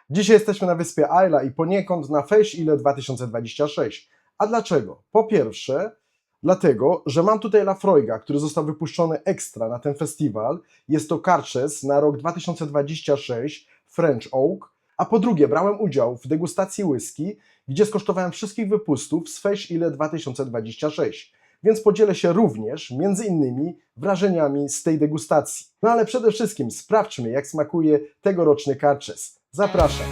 Dzisiaj jesteśmy na wyspie Isla i poniekąd na Feść Ile 2026. A dlaczego? Po pierwsze, dlatego, że mam tutaj Laphroaiga, który został wypuszczony ekstra na ten festiwal. Jest to Karczes na rok 2026 French Oak. A po drugie, brałem udział w degustacji whisky, gdzie skosztowałem wszystkich wypustów z Feść Ile 2026. Więc podzielę się również, między innymi, wrażeniami z tej degustacji. No ale przede wszystkim sprawdźmy, jak smakuje tegoroczny Karczes. Zapraszam!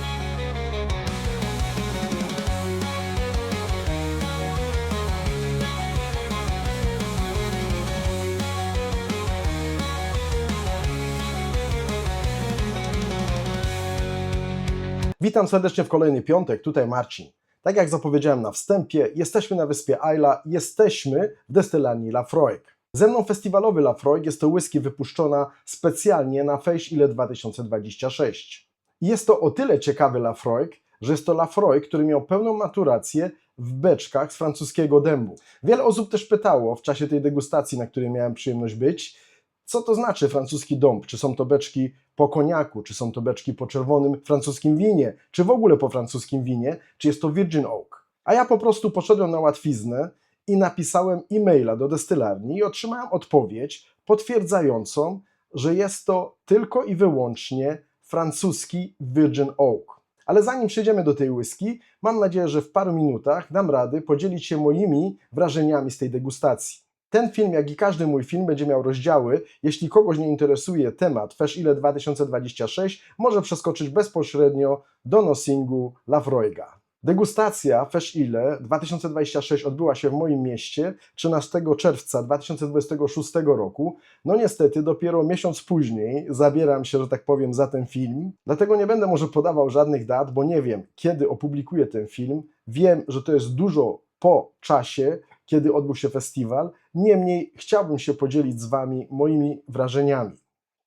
Witam serdecznie w kolejny piątek, tutaj Marcin. Tak jak zapowiedziałem na wstępie, jesteśmy na wyspie Isla, jesteśmy w destylarni Laphroaig. Ze mną festiwalowy Laphroaig, jest to whisky wypuszczona specjalnie na Feść Ile 2026. Jest to o tyle ciekawy Laphroaig, że jest to Laphroaig, który miał pełną maturację w beczkach z francuskiego dębu. Wiele osób też pytało w czasie tej degustacji, na której miałem przyjemność być, co to znaczy francuski dąb? Czy są to beczki po koniaku, czy są to beczki po czerwonym francuskim winie, czy w ogóle po francuskim winie, czy jest to Virgin Oak? A ja po prostu poszedłem na łatwiznę i napisałem e-maila do destylarni i otrzymałem odpowiedź potwierdzającą, że jest to tylko i wyłącznie francuski Virgin Oak. Ale zanim przejdziemy do tej whisky, mam nadzieję, że w paru minutach dam rady podzielić się moimi wrażeniami z tej degustacji. Ten film, jak i każdy mój film, będzie miał rozdziały. Jeśli kogoś nie interesuje temat Feść Ile 2026, może przeskoczyć bezpośrednio do nosingu Laphroaiga. Degustacja Feść Ile 2026 odbyła się w moim mieście 13 czerwca 2026 roku. No niestety dopiero miesiąc później zabieram się, że tak powiem, za ten film. Dlatego nie będę może podawał żadnych dat, bo nie wiem, kiedy opublikuję ten film. Wiem, że to jest dużo po czasie, kiedy odbył się festiwal. Niemniej chciałbym się podzielić z Wami moimi wrażeniami.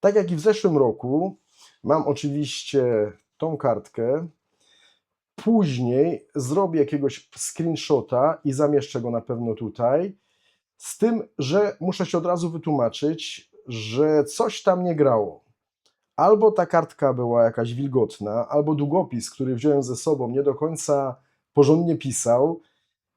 Tak jak i w zeszłym roku, mam oczywiście tą kartkę. Później zrobię jakiegoś screenshota i zamieszczę go na pewno tutaj. Z tym, że muszę się od razu wytłumaczyć, że coś tam nie grało. Albo ta kartka była jakaś wilgotna, albo długopis, który wziąłem ze sobą, nie do końca porządnie pisał.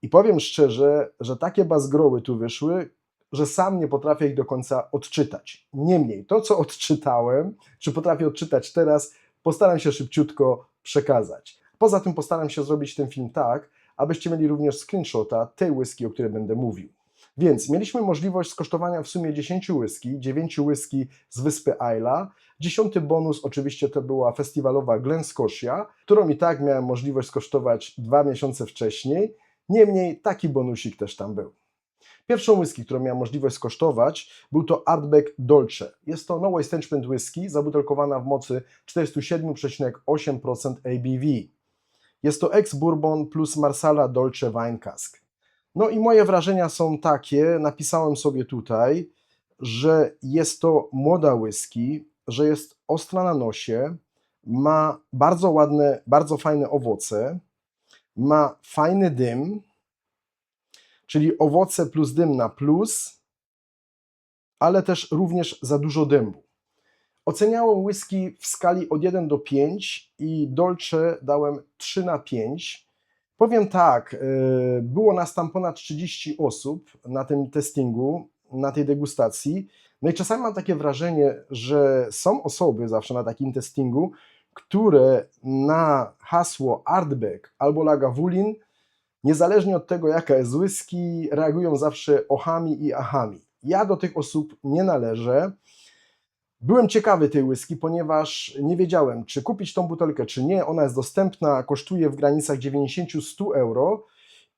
I powiem szczerze, że takie bazgroły tu wyszły, że sam nie potrafię ich do końca odczytać. Niemniej, to co odczytałem, czy potrafię odczytać teraz, postaram się szybciutko przekazać. Poza tym postaram się zrobić ten film tak, abyście mieli również screenshota tej whisky, o której będę mówił. Więc mieliśmy możliwość skosztowania w sumie 10 whisky, 9 whisky z wyspy Isla. 10. bonus oczywiście to była festiwalowa Glen Scotia, którą i tak miałem możliwość skosztować 2 miesiące wcześniej. Niemniej taki bonusik też tam był. Pierwszą whisky, którą miałem możliwość skosztować, był to Ardbeg Dolce. Jest to no waste whisky, zabutelkowana w mocy 47,8% ABV. Jest to ex-bourbon plus Marsala Dolce Wine Cask. No i moje wrażenia są takie, napisałem sobie tutaj, że jest to młoda whisky, że jest ostra na nosie, ma bardzo ładne, bardzo fajne owoce, ma fajny dym, czyli owoce plus dym na plus, ale też również za dużo dębu. Oceniałem whisky w skali od 1 do 5 i Dolce dałem 3 na 5. Powiem tak, było nas tam ponad 30 osób na tym testingu, na tej degustacji. No i czasami mam takie wrażenie, że są osoby zawsze na takim testingu, które na hasło Ardbeg albo Lagavulin, niezależnie od tego jaka jest whisky, reagują zawsze ochami i ahami. Ja do tych osób nie należę. Byłem ciekawy tej whisky, ponieważ nie wiedziałem, czy kupić tą butelkę, czy nie. Ona jest dostępna, kosztuje w granicach 90-100 euro.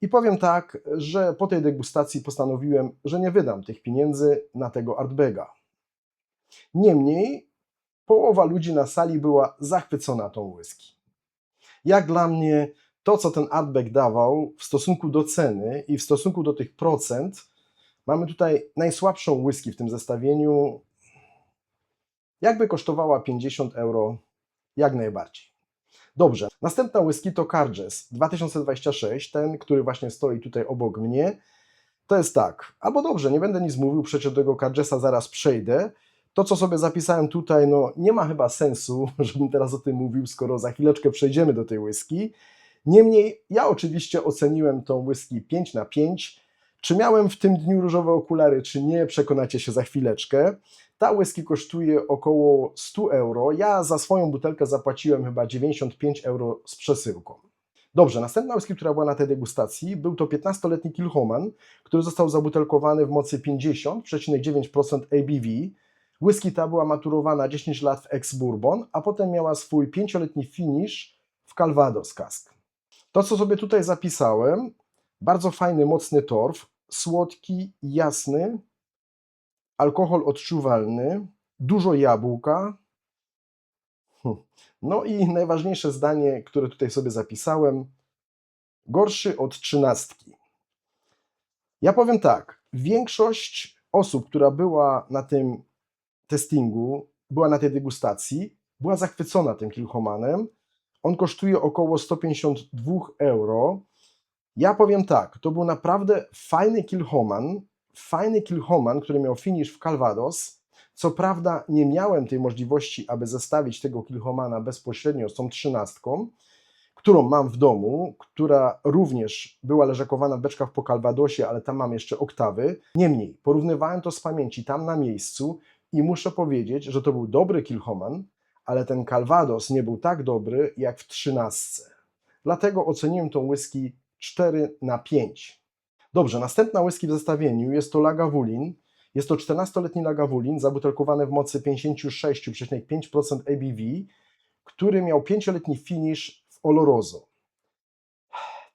I powiem tak, że po tej degustacji postanowiłem, że nie wydam tych pieniędzy na tego Ardbega. Niemniej połowa ludzi na sali była zachwycona tą whisky. Jak dla mnie to, co ten Ardbeg dawał w stosunku do ceny i w stosunku do tych procent, mamy tutaj najsłabszą whisky w tym zestawieniu. Jakby kosztowała 50 euro, jak najbardziej. Dobrze, następna whisky to Karczes 2026, ten, który właśnie stoi tutaj obok mnie. To jest tak, albo dobrze, nie będę nic mówił, przecież do tego Karczesa zaraz przejdę. To, co sobie zapisałem tutaj, no nie ma chyba sensu, żebym teraz o tym mówił, skoro za chwileczkę przejdziemy do tej whisky. Niemniej ja oczywiście oceniłem tą whisky 5 na 5. Czy miałem w tym dniu różowe okulary, czy nie, przekonacie się za chwileczkę. Ta whisky kosztuje około 100 euro. Ja za swoją butelkę zapłaciłem chyba 95 euro z przesyłką. Dobrze, następna whisky, która była na tej degustacji, był to 15-letni Kilchoman, który został zabutelkowany w mocy 50,9% ABV. Whisky ta była maturowana 10 lat w ex-bourbon, a potem miała swój 5-letni finish w Calvados Cask. To, co sobie tutaj zapisałem, bardzo fajny, mocny torf, słodki, jasny, alkohol odczuwalny, dużo jabłka. No i najważniejsze zdanie, które tutaj sobie zapisałem, gorszy od 13. Ja powiem tak, większość osób, która była na tym testingu, była na tej degustacji, była zachwycona tym Kilchomanem. On kosztuje około 152 euro. Ja powiem tak, to był naprawdę fajny Kilchoman, który miał finish w Calvados. Co prawda nie miałem tej możliwości, aby zestawić tego Kilchomana bezpośrednio z tą 13, którą mam w domu, która również była leżakowana w beczkach po Calvadosie, ale tam mam jeszcze oktawy. Niemniej, porównywałem to z pamięci tam na miejscu i muszę powiedzieć, że to był dobry Kilchoman, ale ten Calvados nie był tak dobry jak w 13. Dlatego oceniłem tą whisky 4 na 5. Dobrze, następna whisky w zestawieniu jest to Lagavulin. Jest to 14-letni Lagavulin, zabutelkowany w mocy 56,5% ABV, który miał 5-letni finish w Oloroso.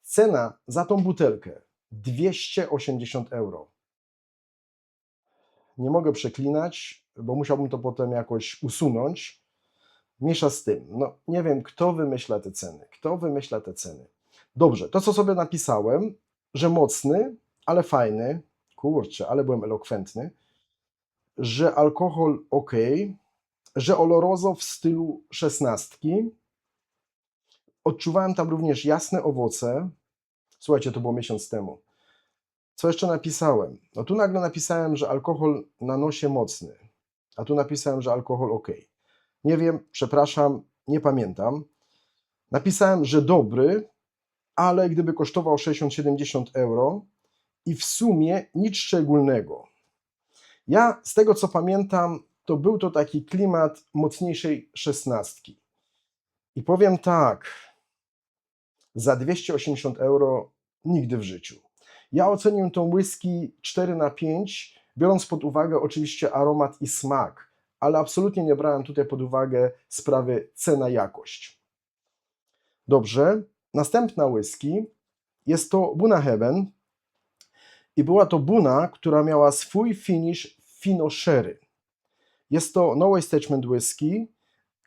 Cena za tą butelkę 280 euro. Nie mogę przeklinać, bo musiałbym to potem jakoś usunąć. Miesza z tym. No nie wiem, kto wymyśla te ceny. Dobrze, to co sobie napisałem, że mocny, ale fajny, kurczę, ale byłem elokwentny, że alkohol ok, że Oloroso w stylu 16. Odczuwałem tam również jasne owoce. Słuchajcie, to było miesiąc temu. Co jeszcze napisałem? No tu nagle napisałem, że alkohol na nosie mocny, a tu napisałem, że alkohol ok. Nie wiem, przepraszam, nie pamiętam. Napisałem, że dobry, ale gdyby kosztował 60-70 euro i w sumie nic szczególnego. Ja z tego co pamiętam, to był to taki klimat mocniejszej 16. I powiem tak, za 280 euro nigdy w życiu. Ja oceniłem tą whisky 4 na 5, biorąc pod uwagę oczywiście aromat i smak, ale absolutnie nie brałem tutaj pod uwagę sprawy cena-jakość. Dobrze, następna whisky jest to Buna Heaven i była to Buna, która miała swój finish Fino Sherry. Jest to no establishment whisky,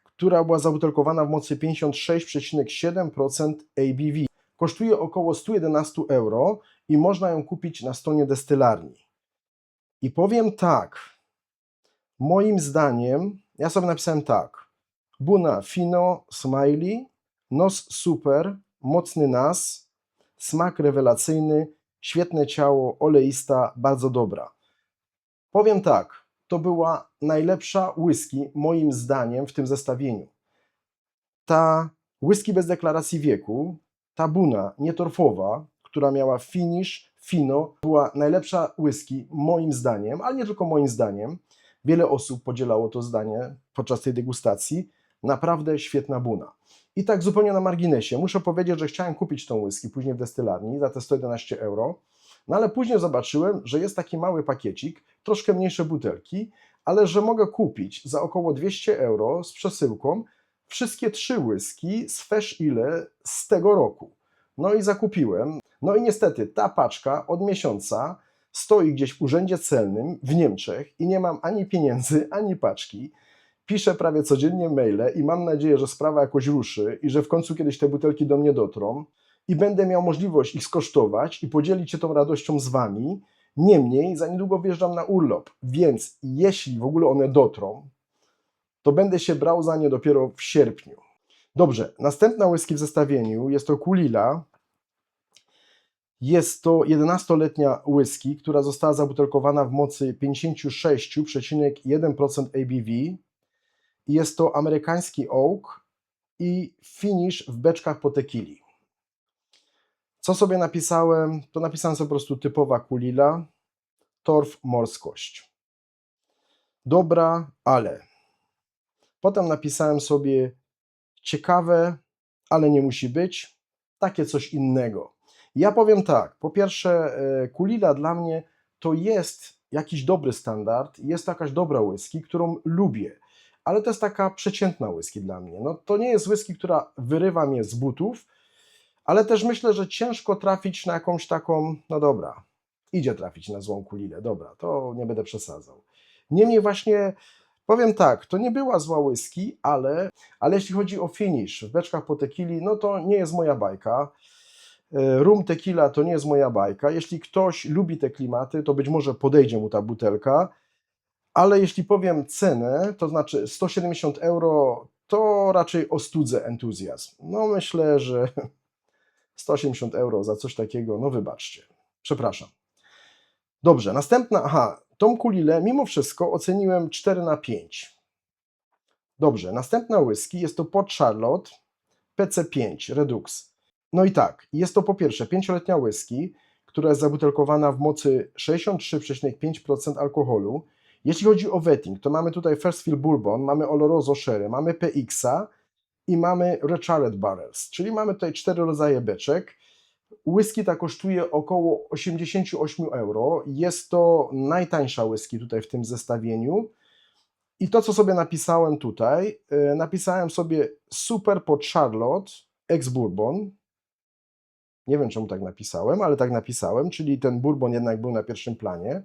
która była zabutelkowana w mocy 56,7% ABV. Kosztuje około 111 euro i można ją kupić na stronie destylarni. I powiem tak, moim zdaniem, ja sobie napisałem tak, Buna Fino Smiley, nos super, mocny nas, smak rewelacyjny, świetne ciało, oleista, bardzo dobra. Powiem tak, to była najlepsza whisky moim zdaniem w tym zestawieniu. Ta whisky bez deklaracji wieku, ta Buna nietorfowa, która miała finish Fino, była najlepsza whisky moim zdaniem, ale nie tylko moim zdaniem. Wiele osób podzielało to zdanie podczas tej degustacji. Naprawdę świetna Buna. I tak zupełnie na marginesie, muszę powiedzieć, że chciałem kupić tą whisky później w destylarni za te 111 euro, no ale później zobaczyłem, że jest taki mały pakiecik, troszkę mniejsze butelki, ale że mogę kupić za około 200 euro z przesyłką wszystkie 3 whisky z Fresh Ile z tego roku. No i zakupiłem. No i niestety ta paczka od miesiąca stoi gdzieś w urzędzie celnym w Niemczech i nie mam ani pieniędzy, ani paczki. Piszę prawie codziennie maile i mam nadzieję, że sprawa jakoś ruszy i że w końcu kiedyś te butelki do mnie dotrą i będę miał możliwość ich skosztować i podzielić się tą radością z Wami. Niemniej za niedługo wjeżdżam na urlop, więc jeśli w ogóle one dotrą, to będę się brał za nie dopiero w sierpniu. Dobrze, następna whisky w zestawieniu jest to Kulila. Jest to 11-letnia whisky, która została zabutelkowana w mocy 56,1% ABV. Jest to amerykański oak i finish w beczkach po tequili. Co sobie napisałem? To napisałem sobie po prostu typowa kulila, torf, morskość. Dobra, ale. Potem napisałem sobie ciekawe, ale nie musi być, takie coś innego. Ja powiem tak, po pierwsze kulila dla mnie to jest jakiś dobry standard, jest to jakaś dobra whisky, którą lubię, ale to jest taka przeciętna whisky dla mnie. No, to nie jest whisky, która wyrywa mnie z butów, ale też myślę, że ciężko trafić na jakąś taką, no dobra, idzie trafić na złą kulilę, dobra, to nie będę przesadzał. Niemniej właśnie powiem tak, to nie była zła whisky, ale jeśli chodzi o finish w beczkach po tequili, no to nie jest moja bajka. Rum tequila to nie jest moja bajka. Jeśli ktoś lubi te klimaty, to być może podejdzie mu ta butelka, ale jeśli powiem cenę, to znaczy 170 euro, to raczej ostudzę entuzjazm. No myślę, że 180 euro za coś takiego, no wybaczcie, przepraszam. Dobrze, następna, tą kulilę mimo wszystko oceniłem 4/5. Dobrze, następna whisky jest to Port Charlotte PC5 Redux. No i tak, jest to po pierwsze 5-letnia whisky, która jest zabutelkowana w mocy 63,5% alkoholu. Jeśli chodzi o wetting, to mamy tutaj First Fill Bourbon, mamy Oloroso Sherry, mamy PX-a i mamy Recharred Barrels, czyli mamy tutaj 4 rodzaje beczek. Whisky ta kosztuje około 88 euro. Jest to najtańsza whisky tutaj w tym zestawieniu. I to, co sobie napisałem tutaj, napisałem sobie Super Port Charlotte ex-Bourbon. Nie wiem, czemu tak napisałem, ale tak napisałem, czyli ten Bourbon jednak był na pierwszym planie.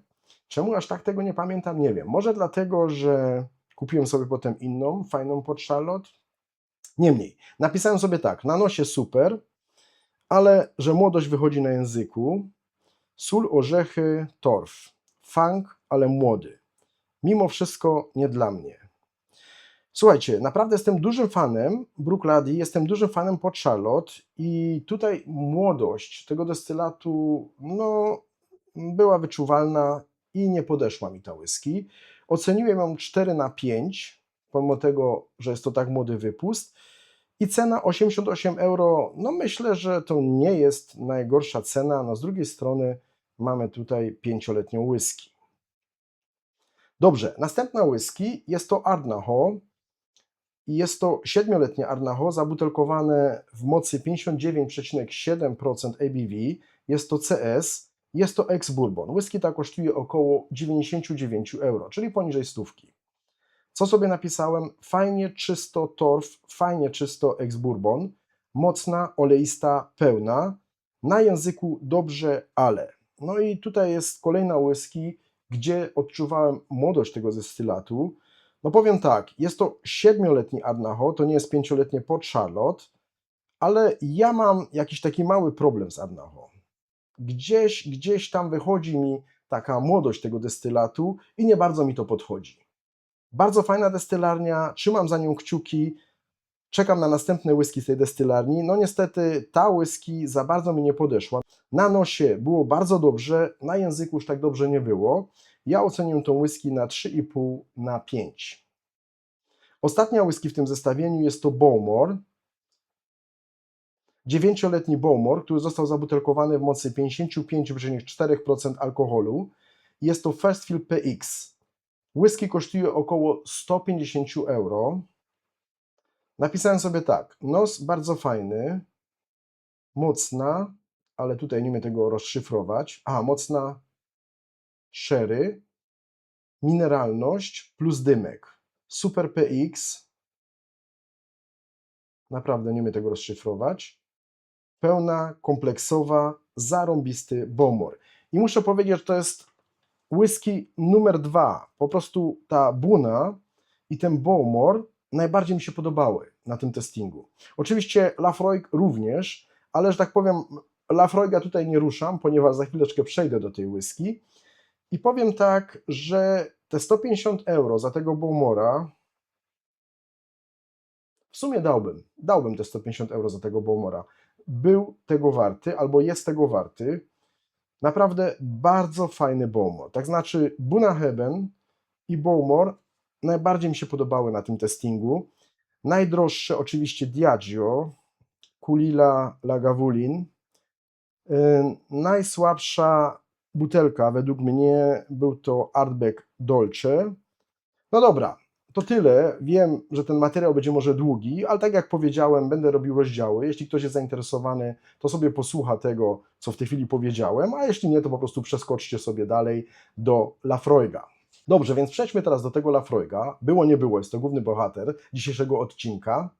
Czemu aż tak tego nie pamiętam? Nie wiem. Może dlatego, że kupiłem sobie potem inną, fajną Port Charlotte? Niemniej, napisałem sobie tak, na nosie super, ale że młodość wychodzi na języku, sól, orzechy, torf, funk, ale młody. Mimo wszystko nie dla mnie. Słuchajcie, naprawdę jestem dużym fanem Bruichladdich, jestem dużym fanem Port Charlotte i tutaj młodość tego destylatu no, była wyczuwalna i nie podeszła mi ta whisky. Oceniłem ją 4/5, pomimo tego, że jest to tak młody wypust. I cena 88 euro, no myślę, że to nie jest najgorsza cena, no z drugiej strony mamy tutaj 5-letnią whisky. Dobrze, następna whisky jest to Ardnagh. Jest to 7-letnie Ardnagh zabutelkowane w mocy 59,7% ABV. Jest to CS, jest to ex-Bourbon. Whisky ta kosztuje około 99 euro, czyli poniżej stówki. Co sobie napisałem? Fajnie czysto torf, fajnie czysto ex-Bourbon, mocna, oleista, pełna, na języku dobrze, ale. No i tutaj jest kolejna whisky, gdzie odczuwałem młodość tego destylatu. No powiem tak, jest to 7-letni Ardnagh, to nie jest 5-letnie Port Charlotte, ale ja mam jakiś taki mały problem z Ardnagh. Gdzieś tam wychodzi mi taka młodość tego destylatu i nie bardzo mi to podchodzi. Bardzo fajna destylarnia, trzymam za nią kciuki, czekam na następne whisky z tej destylarni. No niestety ta whisky za bardzo mi nie podeszła. Na nosie było bardzo dobrze, na języku już tak dobrze nie było. Ja ocenię tą whisky na 3,5/5. Ostatnia whisky w tym zestawieniu jest to Bowmore. 9-letni Bowmore, który został zabutelkowany w mocy 55,4% alkoholu. Jest to First Fill PX. Whisky kosztuje około 150 euro. Napisałem sobie tak, nos bardzo fajny, mocna, ale tutaj nie umiem tego rozszyfrować. Mocna sherry, mineralność plus dymek. Super PX, naprawdę nie umiem tego rozszyfrować. Pełna, kompleksowa, zarąbisty Bowmore. I muszę powiedzieć, że to jest whisky numer 2. Po prostu ta Buna i ten Bowmore najbardziej mi się podobały na tym testingu. Oczywiście Laphroaig również, ale że tak powiem, Laphroaiga tutaj nie ruszam, ponieważ za chwileczkę przejdę do tej whisky. I powiem tak, że te 150 euro za tego Bowmora w sumie dałbym te 150 euro za tego Bowmora. był tego warty, albo jest tego warty. Naprawdę bardzo fajny Bowmore. Tak znaczy Bunnahabhain i Bowmore najbardziej mi się podobały na tym testingu. Najdroższe oczywiście Diageo, Kulila Lagavulin. Najsłabsza butelka według mnie był to Ardbeg Dolce. No dobra, to tyle. Wiem, że ten materiał będzie może długi, ale tak jak powiedziałem, będę robił rozdziały. Jeśli ktoś jest zainteresowany, to sobie posłucha tego, co w tej chwili powiedziałem, a jeśli nie, to po prostu przeskoczcie sobie dalej do Laphroaiga. Dobrze, więc przejdźmy teraz do tego Laphroaiga. Było, nie było, jest to główny bohater dzisiejszego odcinka.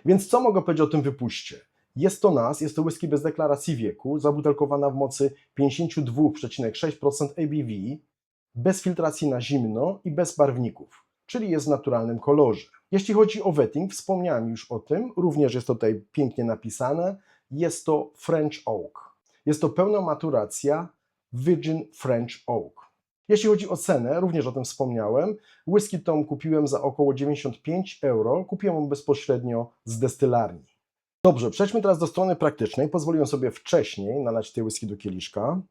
Więc co mogę powiedzieć o tym wypuście? Jest to NAS, jest to whisky bez deklaracji wieku, zabutelkowana w mocy 52,6% ABV, bez filtracji na zimno i bez barwników, czyli jest w naturalnym kolorze. Jeśli chodzi o wetting, wspomniałem już o tym, również jest to tutaj pięknie napisane, jest to French Oak. Jest to pełna maturacja Virgin French Oak. Jeśli chodzi o cenę, również o tym wspomniałem, whisky tą kupiłem za około 95 euro, kupiłem ją bezpośrednio z destylarni. Dobrze, przejdźmy teraz do strony praktycznej. Pozwoliłem sobie wcześniej nalać tej whisky do kieliszka.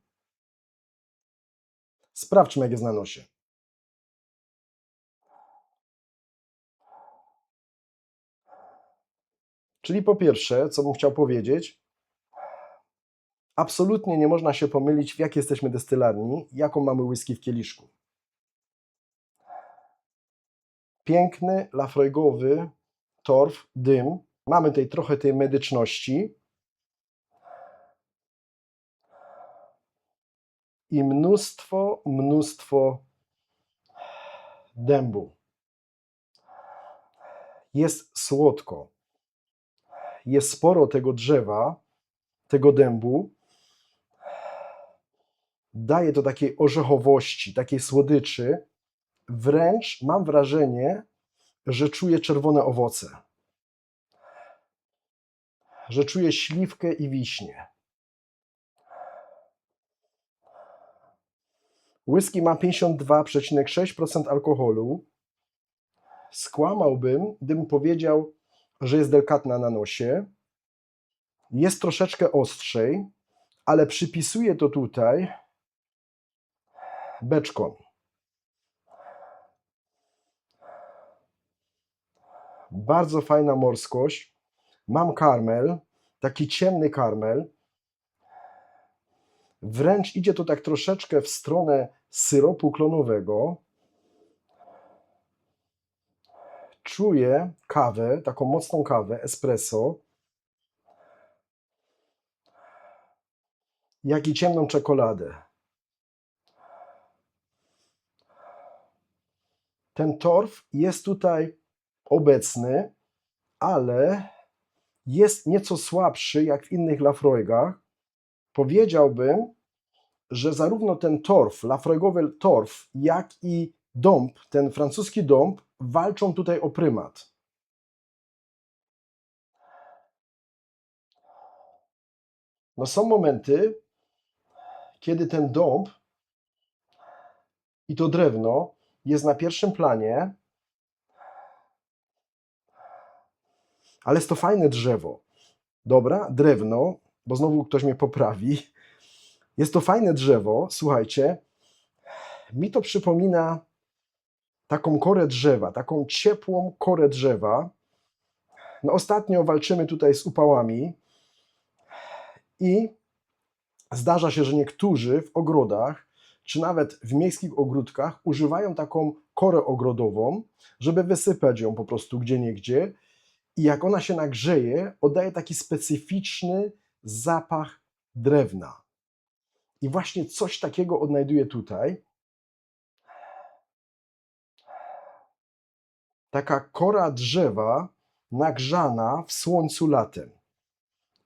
Sprawdźmy, jak jest na nosie. Czyli po pierwsze, co bym chciał powiedzieć, absolutnie nie można się pomylić, w jakiej jesteśmy destylarni, jaką mamy whisky w kieliszku. Piękny, lafroigowy torf, dym. Mamy tutaj trochę tej medyczności i mnóstwo dębu. Jest słodko. Jest sporo tego drzewa, tego dębu. Daje to takiej orzechowości, takiej słodyczy. Wręcz mam wrażenie, że czuję czerwone owoce. Że czuję śliwkę i wiśnię. Whisky ma 52,6% alkoholu. Skłamałbym, gdybym powiedział, że jest delikatna na nosie. Jest troszeczkę ostrzej, ale przypisuję to tutaj beczkom. Bardzo fajna morskość. Mam karmel, taki ciemny karmel. Wręcz idzie to tak troszeczkę w stronę syropu klonowego. Czuję kawę, taką mocną kawę, espresso, jak i ciemną czekoladę. Ten torf jest tutaj obecny, ale jest nieco słabszy jak w innych Laphroaigach. Powiedziałbym, że zarówno ten torf, Laphroaigowy torf, jak i dąb, ten francuski dąb, walczą tutaj o prymat. No są momenty, kiedy ten dąb i to drewno jest na pierwszym planie, ale jest to fajne drzewo. Dobra, drewno, bo znowu ktoś mnie poprawi. Jest to fajne drzewo, słuchajcie, mi to przypomina taką korę drzewa, taką ciepłą korę drzewa. No ostatnio walczymy tutaj z upałami i zdarza się, że niektórzy w ogrodach, czy nawet w miejskich ogródkach używają taką korę ogrodową, żeby wysypać ją po prostu gdzieniegdzie i jak ona się nagrzeje, oddaje taki specyficzny zapach drewna. I właśnie coś takiego odnajduję tutaj. Taka kora drzewa nagrzana w słońcu latem.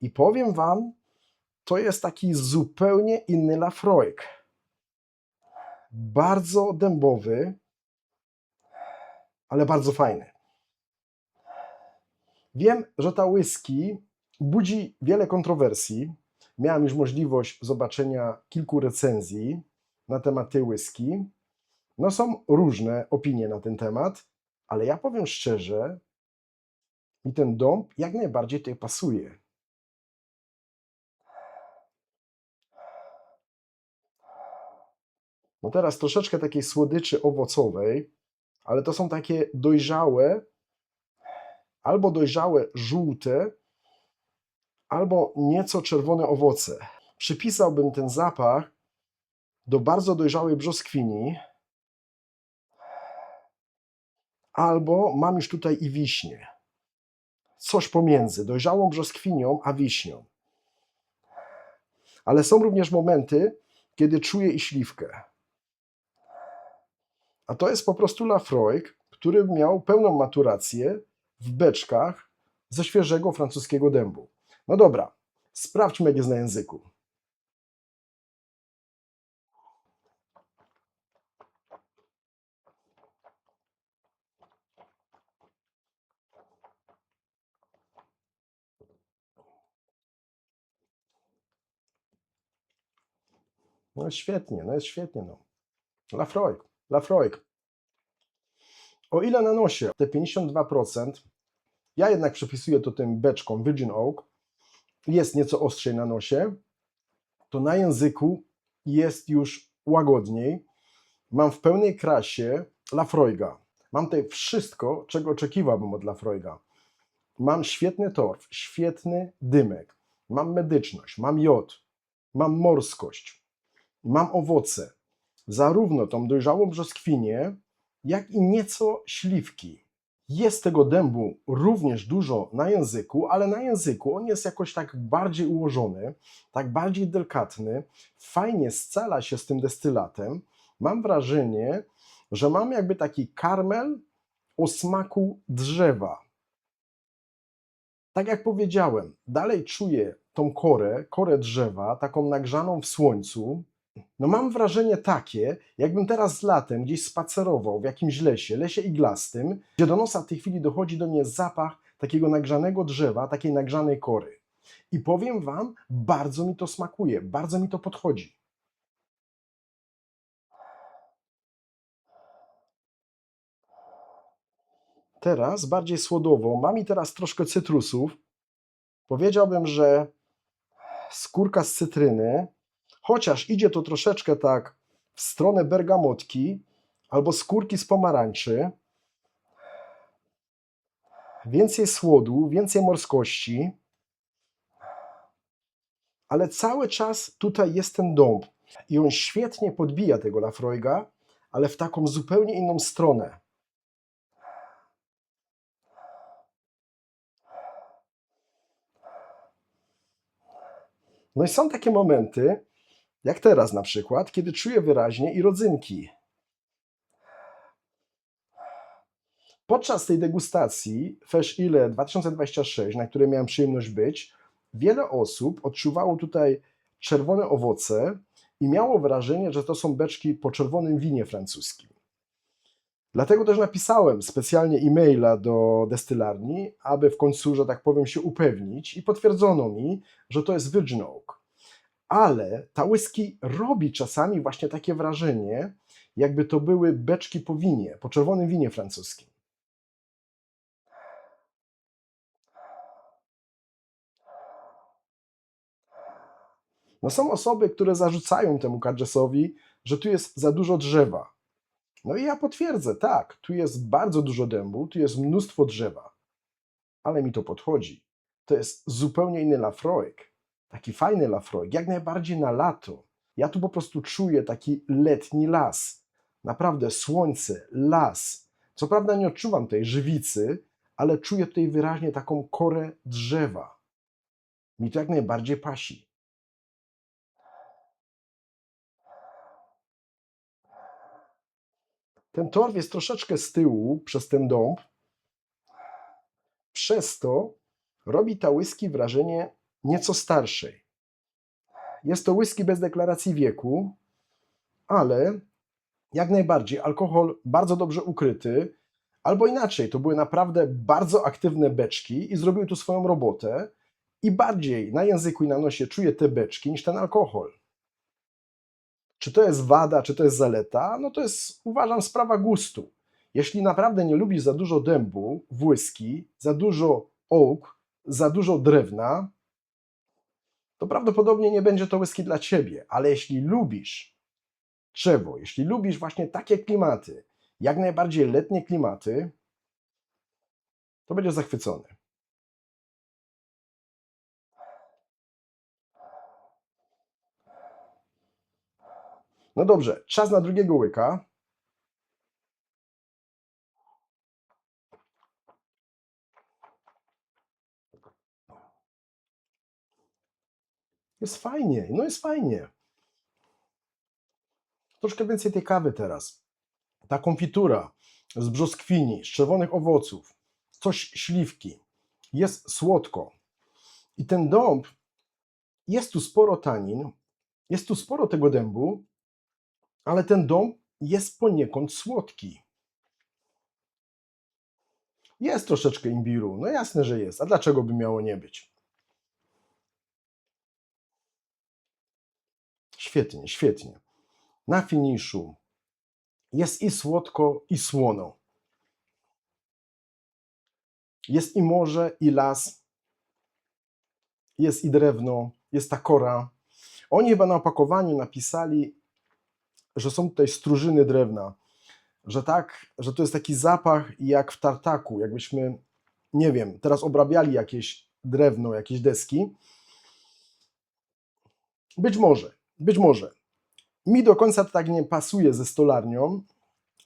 I powiem Wam, to jest taki zupełnie inny Laphroaig. Bardzo dębowy, ale bardzo fajny. Wiem, że ta whisky budzi wiele kontrowersji. Miałem już możliwość zobaczenia kilku recenzji na temat tej whisky. No są różne opinie na ten temat, ale ja powiem szczerze, mi ten dąb jak najbardziej tutaj pasuje. No teraz troszeczkę takiej słodyczy owocowej, ale to są takie dojrzałe, albo dojrzałe żółte, albo nieco czerwone owoce. Przypisałbym ten zapach do bardzo dojrzałej brzoskwini, albo mam już tutaj i wiśnie. Coś pomiędzy dojrzałą brzoskwinią a wiśnią. Ale są również momenty, kiedy czuję i śliwkę. A to jest po prostu Laphroaig, który miał pełną maturację w beczkach ze świeżego francuskiego dębu. No dobra, sprawdźmy, jak jest na języku. No jest świetnie, no jest świetnie. No. Laphroaig. O ile na nosie te 52%, ja jednak przypisuję to tym beczkom Virgin Oak, jest nieco ostrzej na nosie, to na języku jest już łagodniej. Mam w pełnej krasie Laphroaiga. Mam tutaj wszystko, czego oczekiwałbym od Laphroaiga. Mam świetny torf, świetny dymek, mam medyczność, mam jod, mam morskość, mam owoce, zarówno tą dojrzałą brzoskwinię, jak i nieco śliwki. Jest tego dębu również dużo na języku, ale na języku on jest jakoś tak bardziej ułożony, tak bardziej delikatny, fajnie scala się z tym destylatem. Mam wrażenie, że mam jakby taki karmel o smaku drzewa. Tak jak powiedziałem, dalej czuję tą korę drzewa, taką nagrzaną w słońcu. No mam wrażenie takie, jakbym teraz latem gdzieś spacerował w jakimś lesie iglastym, gdzie do nosa w tej chwili dochodzi do mnie zapach takiego nagrzanego drzewa, takiej nagrzanej kory. I powiem Wam, bardzo mi to smakuje, bardzo mi to podchodzi. Teraz bardziej słodowo, mam i teraz troszkę cytrusów. Powiedziałbym, że skórka z cytryny, chociaż idzie to troszeczkę tak w stronę bergamotki albo skórki z pomarańczy. Więcej słodu, więcej morskości, ale cały czas tutaj jest ten dąb i on świetnie podbija tego Laphroaiga, ale w taką zupełnie inną stronę. No i są takie momenty, jak teraz na przykład, kiedy czuję wyraźnie i rodzynki. Podczas tej degustacji Fesch Ile 2026, na której miałem przyjemność być, wiele osób odczuwało tutaj czerwone owoce i miało wrażenie, że to są beczki po czerwonym winie francuskim. Dlatego też napisałem specjalnie e-maila do destylarni, aby w końcu, że tak powiem, się upewnić i potwierdzono mi, że to jest Virgin Oak. Ale ta whisky robi czasami właśnie takie wrażenie, jakby to były beczki po winie, po czerwonym winie francuskim. No są osoby, które zarzucają temu Cadgessowi, że tu jest za dużo drzewa. No i ja potwierdzę, tak, tu jest bardzo dużo dębu, tu jest mnóstwo drzewa, ale mi to podchodzi. To jest zupełnie inny Laphroaig, taki fajny Laphroaig, jak najbardziej na lato. Ja tu po prostu czuję taki letni las, naprawdę słońce, las. Co prawda nie odczuwam tej żywicy, ale czuję tutaj wyraźnie taką korę drzewa. Mi to jak najbardziej pasi. Ten torf jest troszeczkę z tyłu przez ten dąb, przez to robi ta whisky wrażenie nieco starszej. Jest to whisky bez deklaracji wieku, ale jak najbardziej alkohol bardzo dobrze ukryty, albo inaczej, to były naprawdę bardzo aktywne beczki i zrobiły tu swoją robotę i bardziej na języku i na nosie czuję te beczki niż ten alkohol. Czy to jest wada, czy to jest zaleta? No to jest, uważam, sprawa gustu. Jeśli naprawdę nie lubisz za dużo dębu w whisky, za dużo oak, za dużo drewna, to prawdopodobnie nie będzie to whisky dla ciebie. Ale jeśli lubisz Drzewo, jeśli lubisz właśnie takie klimaty, jak najbardziej letnie klimaty, to będziesz zachwycony. No dobrze, czas na drugiego łyka. Jest fajnie, no jest fajnie. Troszkę więcej tej kawy teraz. Ta konfitura z brzoskwini, z czerwonych owoców, coś śliwki. Jest słodko. I ten dąb, jest tu sporo tanin, jest tu sporo tego dębu, ale ten dąb jest poniekąd słodki. Jest troszeczkę imbiru, no jasne, że jest. A dlaczego by miało nie być? Świetnie, świetnie. Na finiszu jest i słodko, i słono. Jest i morze, i las. Jest i drewno, jest ta kora. Oni chyba na opakowaniu napisali, że są tutaj strużyny drewna. Że tak, że to jest taki zapach jak w tartaku, jakbyśmy, nie wiem, teraz obrabiali jakieś drewno, jakieś deski. Być może, być może. Mi do końca to tak nie pasuje ze stolarnią,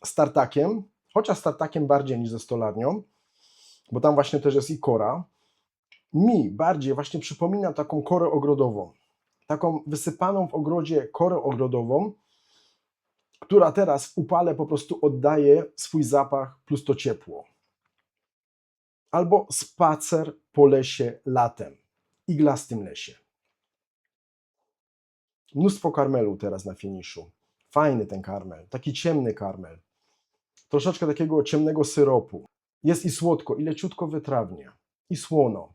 z tartakiem, chociaż z tartakiem bardziej niż ze stolarnią, bo tam właśnie też jest i kora. Mi bardziej właśnie przypomina taką korę ogrodową, taką wysypaną w ogrodzie korę ogrodową, która teraz w upale po prostu oddaje swój zapach plus to ciepło. Albo spacer po lesie latem, iglastym lesie. Mnóstwo karmelu teraz na finiszu. Fajny ten karmel, taki ciemny karmel. Troszeczkę takiego ciemnego syropu. Jest i słodko, i leciutko wytrawnie, i słono.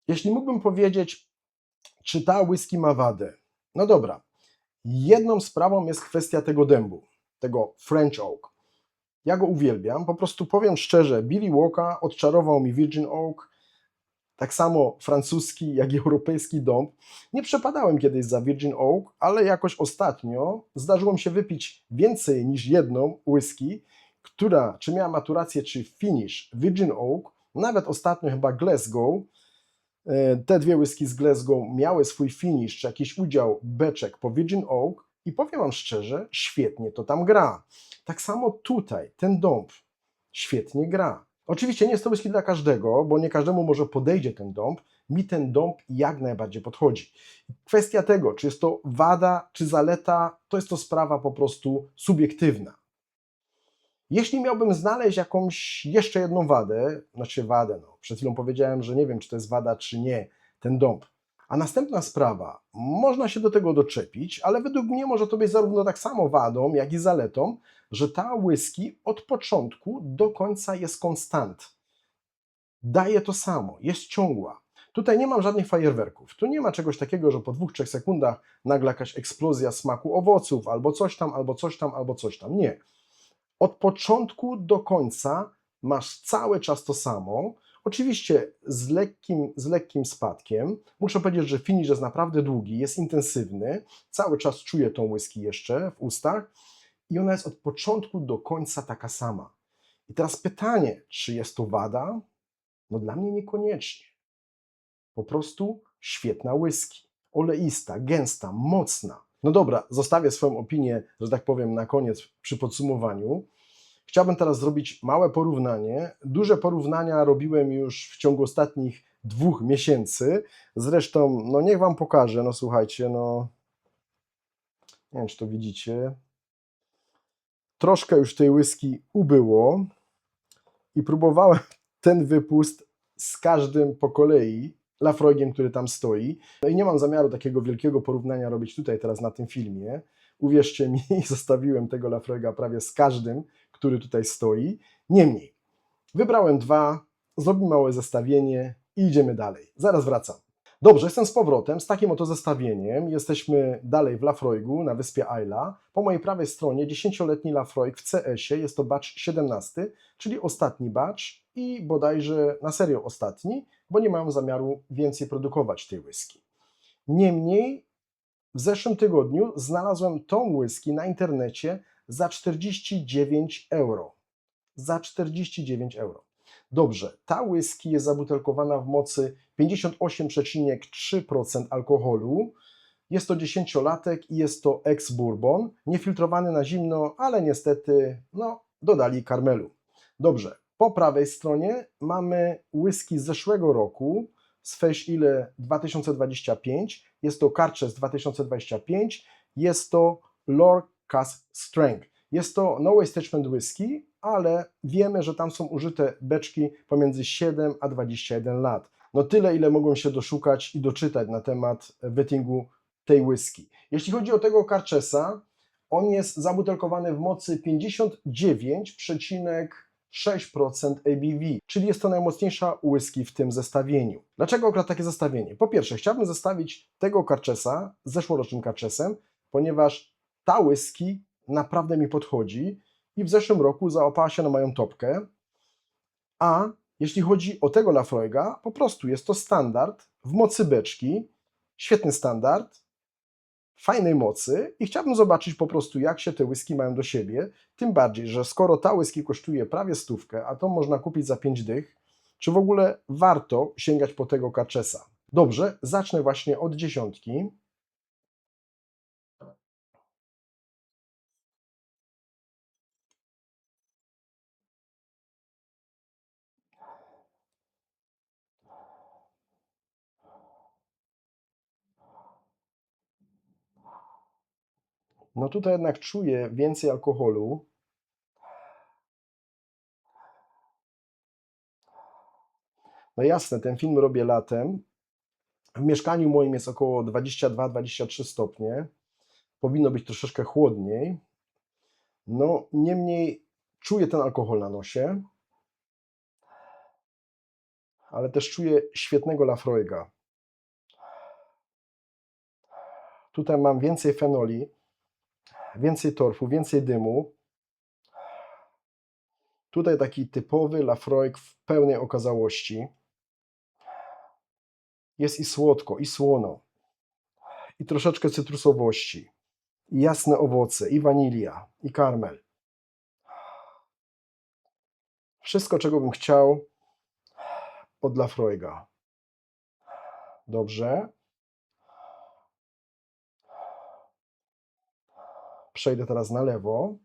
Jeśli mógłbym powiedzieć, czy ta whisky ma wadę? No dobra, jedną sprawą jest kwestia tego dębu, tego French Oak. Ja go uwielbiam, po prostu powiem szczerze, Billy Walker odczarował mi Virgin Oak, tak samo francuski, jak i europejski dąb. Nie przepadałem kiedyś za Virgin Oak, ale jakoś ostatnio zdarzyło mi się wypić więcej niż jedną whisky, która czy miała maturację, czy finish Virgin Oak, nawet ostatnio chyba Glasgow. Te dwie whisky z Glasgow miały swój finish, czy jakiś udział beczek po Virgin Oak i powiem wam szczerze, świetnie to tam gra. Tak samo tutaj, ten dąb świetnie gra. Oczywiście nie jest to whisky dla każdego, bo nie każdemu może podejdzie ten dąb. Mi ten dąb jak najbardziej podchodzi. Kwestia tego, czy jest to wada, czy zaleta, to jest to sprawa po prostu subiektywna. Jeśli miałbym znaleźć jakąś jeszcze jedną wadę, no przed chwilą powiedziałem, że nie wiem, czy to jest wada, czy nie, ten dąb. A następna sprawa, można się do tego doczepić, ale według mnie może to być zarówno tak samo wadą, jak i zaletą, że ta whisky od początku do końca jest konstant. Daje to samo, jest ciągła. Tutaj nie mam żadnych fajerwerków. Tu nie ma czegoś takiego, że po 2-3 sekundach nagle jakaś eksplozja smaku owoców, albo coś tam, albo coś tam, albo coś tam. Nie. Od początku do końca masz cały czas to samo. Oczywiście z lekkim spadkiem. Muszę powiedzieć, że finish jest naprawdę długi, jest intensywny. Cały czas czuję tą whisky jeszcze w ustach i ona jest od początku do końca taka sama. I teraz pytanie, czy jest to wada? No dla mnie niekoniecznie. Po prostu świetna whisky. Oleista, gęsta, mocna. No dobra, zostawię swoją opinię, że tak powiem, na koniec przy podsumowaniu. Chciałbym teraz zrobić małe porównanie. Duże porównania robiłem już w ciągu ostatnich 2 miesięcy. Zresztą, no niech wam pokażę, no słuchajcie, no nie wiem, czy to widzicie. Troszkę już tej whisky ubyło i próbowałem ten wypust z każdym po kolei, Laphroaigiem, który tam stoi. No i nie mam zamiaru takiego wielkiego porównania robić tutaj teraz na tym filmie. Uwierzcie mi, zostawiłem tego Laphroaiga prawie z każdym, który tutaj stoi. Niemniej, wybrałem 2, zrobimy małe zestawienie i idziemy dalej. Zaraz wracam. Dobrze, jestem z powrotem, z takim oto zestawieniem. Jesteśmy dalej w Laphroaigu na wyspie Isla. Po mojej prawej stronie 10-letni Laphroaig w CS-ie, jest to batch 17, czyli ostatni batch i bodajże na serio ostatni, bo nie mam zamiaru więcej produkować tej whisky. Niemniej w zeszłym tygodniu znalazłem tą whisky na internecie za 49 euro. Za 49 euro. Dobrze, ta whisky jest zabutelkowana w mocy 58,3% alkoholu. Jest to 10-latek i jest to ex-bourbon, niefiltrowany na zimno, ale niestety dodali karmelu. Dobrze, po prawej stronie mamy whisky z zeszłego roku, z Fresh Ale 2025. Jest to Carches 2025. Jest to Lord Cask Strength. Jest to no wastage whisky, ale wiemy, że tam są użyte beczki pomiędzy 7 a 21 lat. No tyle, ile mogłem się doszukać i doczytać na temat wytingu tej whisky. Jeśli chodzi o tego Carchesa, on jest zabutelkowany w mocy 59,6% ABV, czyli jest to najmocniejsza whisky w tym zestawieniu. Dlaczego akurat takie zestawienie? Po pierwsze, chciałbym zestawić tego Carchesa z zeszłorocznym Carchesem, ponieważ ta whisky naprawdę mi podchodzi i w zeszłym roku załapała się na moją topkę, a jeśli chodzi o tego Laphroaiga, po prostu jest to standard w mocy beczki, świetny standard, fajnej mocy i chciałbym zobaczyć po prostu, jak się te whisky mają do siebie, tym bardziej, że skoro ta whisky kosztuje prawie 100, a to można kupić za 5 dych, czy w ogóle warto sięgać po tego Carchesa? Dobrze, zacznę właśnie od 10. No tutaj jednak czuję więcej alkoholu. No jasne, ten film robię latem. W mieszkaniu moim jest około 22-23 stopnie. Powinno być troszeczkę chłodniej. No niemniej czuję ten alkohol na nosie, ale też czuję świetnego Laphroaiga. Tutaj mam więcej fenoli, więcej torfu, więcej dymu. Tutaj taki typowy Laphroaig w pełnej okazałości. Jest i słodko, i słono, i troszeczkę cytrusowości, i jasne owoce, i wanilia, i karmel. Wszystko, czego bym chciał od Laphroaiga. Dobrze. Przejdę teraz na lewo.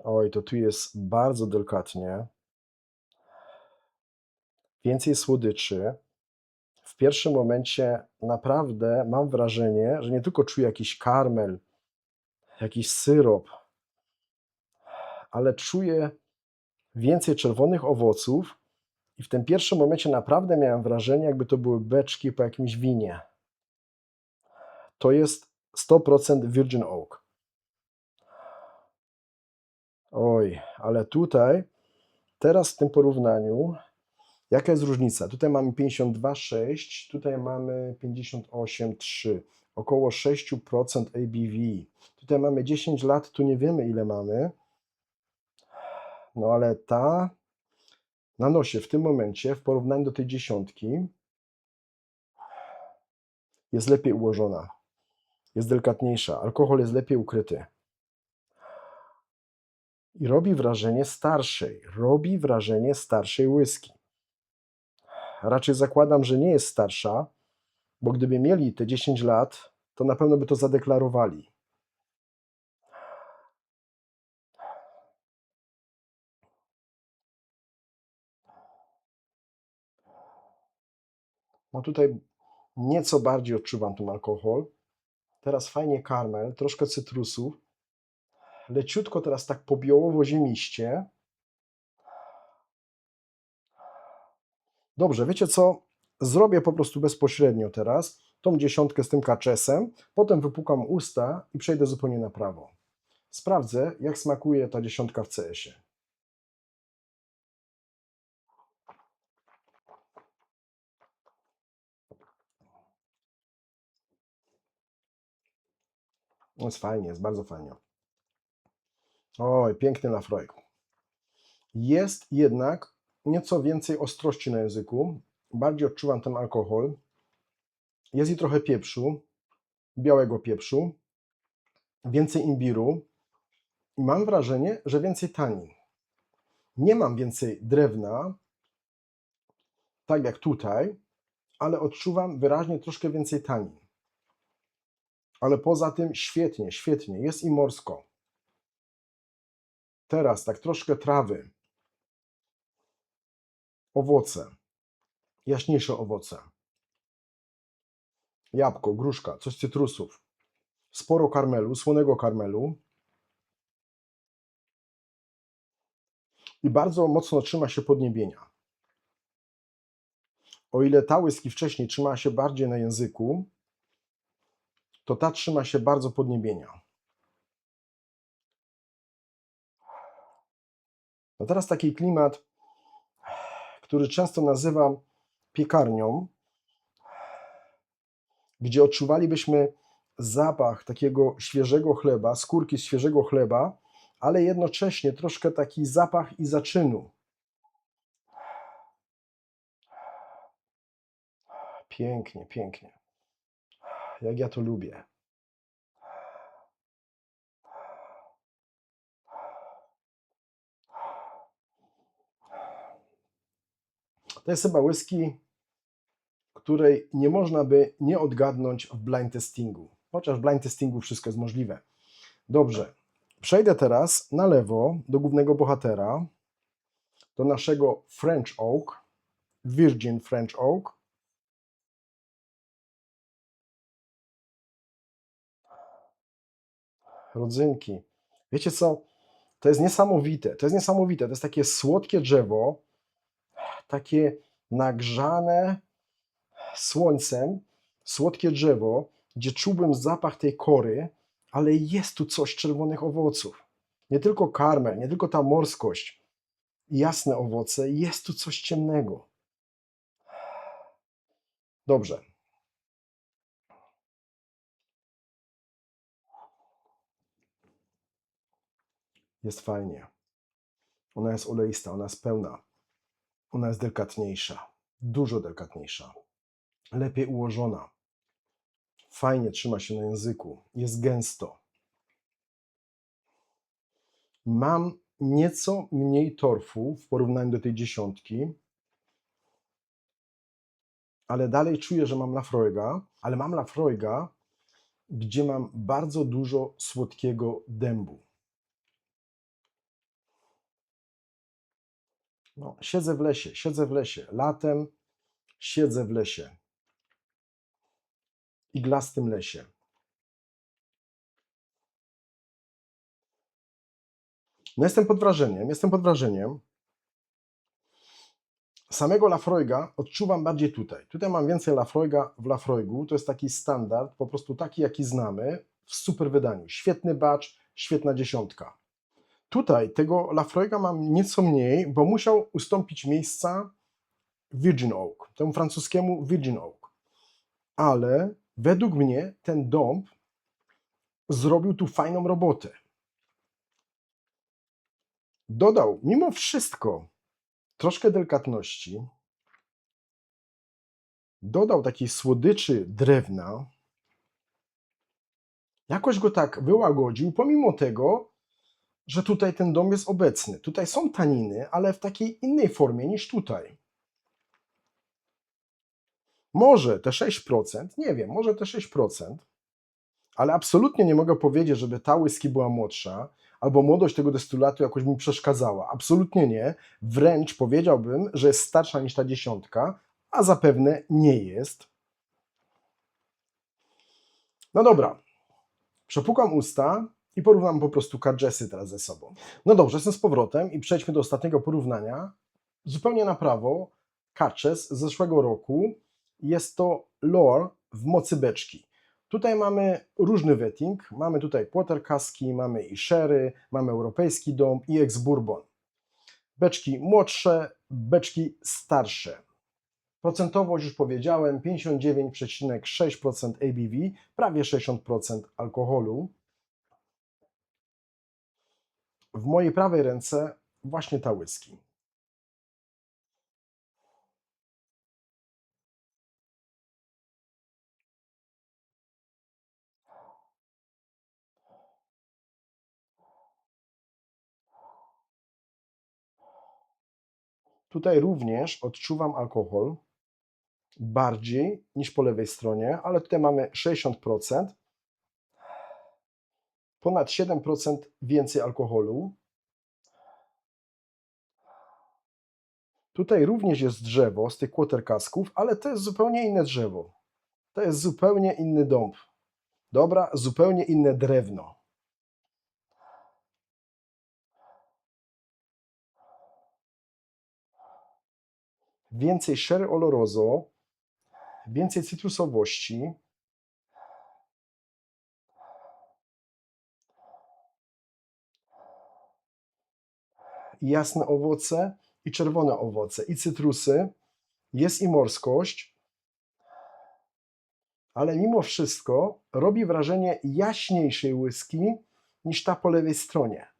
Oj, to tu jest bardzo delikatnie. Więcej słodyczy. W pierwszym momencie naprawdę mam wrażenie, że nie tylko czuję jakiś karmel, jakiś syrop, ale czuję więcej czerwonych owoców i w tym pierwszym momencie naprawdę miałem wrażenie, jakby to były beczki po jakimś winie. To jest 100% Virgin Oak. Oj, ale tutaj, teraz w tym porównaniu, jaka jest różnica? Tutaj mamy 52,6, tutaj mamy 58,3, około 6% ABV. Tutaj mamy 10 lat, tu nie wiemy ile mamy, no ale ta na nosie w tym momencie, w porównaniu do tej 10, jest lepiej ułożona, jest delikatniejsza, alkohol jest lepiej ukryty. I robi wrażenie starszej whisky. Raczej zakładam, że nie jest starsza, bo gdyby mieli te 10 lat, to na pewno by to zadeklarowali. No tutaj nieco bardziej odczuwam ten alkohol. Teraz fajnie karmel, troszkę cytrusów. Leciutko teraz tak pobiołowo-ziemiście. Dobrze, wiecie co? Zrobię po prostu bezpośrednio teraz tą 10 z tym Carchesem, potem wypukam usta i przejdę zupełnie na prawo. Sprawdzę, jak smakuje ta 10 w CS-ie. No jest fajnie, jest bardzo fajnie. Oj, piękny Laphroaig. Jest jednak nieco więcej ostrości na języku, bardziej odczuwam ten alkohol, jest i trochę pieprzu, białego pieprzu, więcej imbiru i mam wrażenie, że więcej tanin. Nie mam więcej drewna, tak jak tutaj, ale odczuwam wyraźnie troszkę więcej tanin. Ale poza tym świetnie, świetnie, jest i morsko. Teraz tak troszkę trawy, owoce, jaśniejsze owoce, jabłko, gruszka, coś z cytrusów, sporo karmelu, słonego karmelu i bardzo mocno trzyma się podniebienia. O ile ta whisky wcześniej trzymała się bardziej na języku, to ta trzyma się bardzo podniebienia. No teraz taki klimat, który często nazywam piekarnią, gdzie odczuwalibyśmy zapach takiego świeżego chleba, skórki z świeżego chleba, ale jednocześnie troszkę taki zapach i zaczynu. Pięknie, pięknie. Jak ja to lubię. To jest chyba whisky, której nie można by nie odgadnąć w blind testingu. Chociaż w blind testingu wszystko jest możliwe. Dobrze, przejdę teraz na lewo do głównego bohatera, do naszego French Oak, Virgin French Oak. Rodzynki. Wiecie co? To jest niesamowite. To jest niesamowite. To jest takie słodkie drzewo, takie nagrzane słońcem, słodkie drzewo, gdzie czułbym zapach tej kory, ale jest tu coś czerwonych owoców. Nie tylko karmel, nie tylko ta morskość, jasne owoce, jest tu coś ciemnego. Dobrze. Jest fajnie. Ona jest oleista, ona jest pełna. Ona jest delikatniejsza, dużo delikatniejsza, lepiej ułożona. Fajnie trzyma się na języku, jest gęsto. Mam nieco mniej torfu w porównaniu do tej dziesiątki, ale dalej czuję, że mam Laphroaiga, ale mam Laphroaiga, gdzie mam bardzo dużo słodkiego dębu. No, siedzę w lesie, latem siedzę w lesie, iglastym lesie. No jestem pod wrażeniem. Samego Laphroaiga odczuwam bardziej tutaj. Tutaj mam więcej Laphroaiga w Laphroaigu. To jest taki standard, po prostu taki, jaki znamy, w super wydaniu. Świetny batch, świetna dziesiątka. Tutaj tego Laphroaiga mam nieco mniej, bo musiał ustąpić miejsca Virgin Oak, temu francuskiemu Virgin Oak. Ale według mnie ten dąb zrobił tu fajną robotę. Dodał mimo wszystko troszkę delikatności, dodał takiej słodyczy drewna, jakoś go tak wyłagodził, pomimo tego, że tutaj ten dom jest obecny. Tutaj są taniny, ale w takiej innej formie niż tutaj. Może te 6%, nie wiem, może te 6%, ale absolutnie nie mogę powiedzieć, żeby ta whisky była młodsza, albo młodość tego destylatu jakoś mi przeszkadzała. Absolutnie nie. Wręcz powiedziałbym, że jest starsza niż ta dziesiątka, a zapewne nie jest. No dobra, przepukam usta i porównam po prostu Cargessy teraz ze sobą. No dobrze, jestem z powrotem i przejdźmy do ostatniego porównania. Zupełnie na prawo, Cargess z zeszłego roku. Jest to Lore w mocy beczki. Tutaj mamy różny wetting. Mamy tutaj Porter Caski, mamy i Sherry, mamy europejski dąb i ex-bourbon. Beczki młodsze, beczki starsze. Procentowość już powiedziałem, 59,6% ABV, prawie 60% alkoholu. W mojej prawej ręce właśnie ta whisky. Tutaj również odczuwam alkohol bardziej niż po lewej stronie, ale tutaj mamy 60%, ponad 7% więcej alkoholu. Tutaj również jest drzewo z tych quartercasków, ale to jest zupełnie inne drzewo. To jest zupełnie inny dąb. Dobra, zupełnie inne drewno. Więcej sherry oloroso, więcej cytrusowości. Jasne owoce i czerwone owoce i cytrusy. Jest i morskość, ale mimo wszystko robi wrażenie jaśniejszej whisky niż ta po lewej stronie.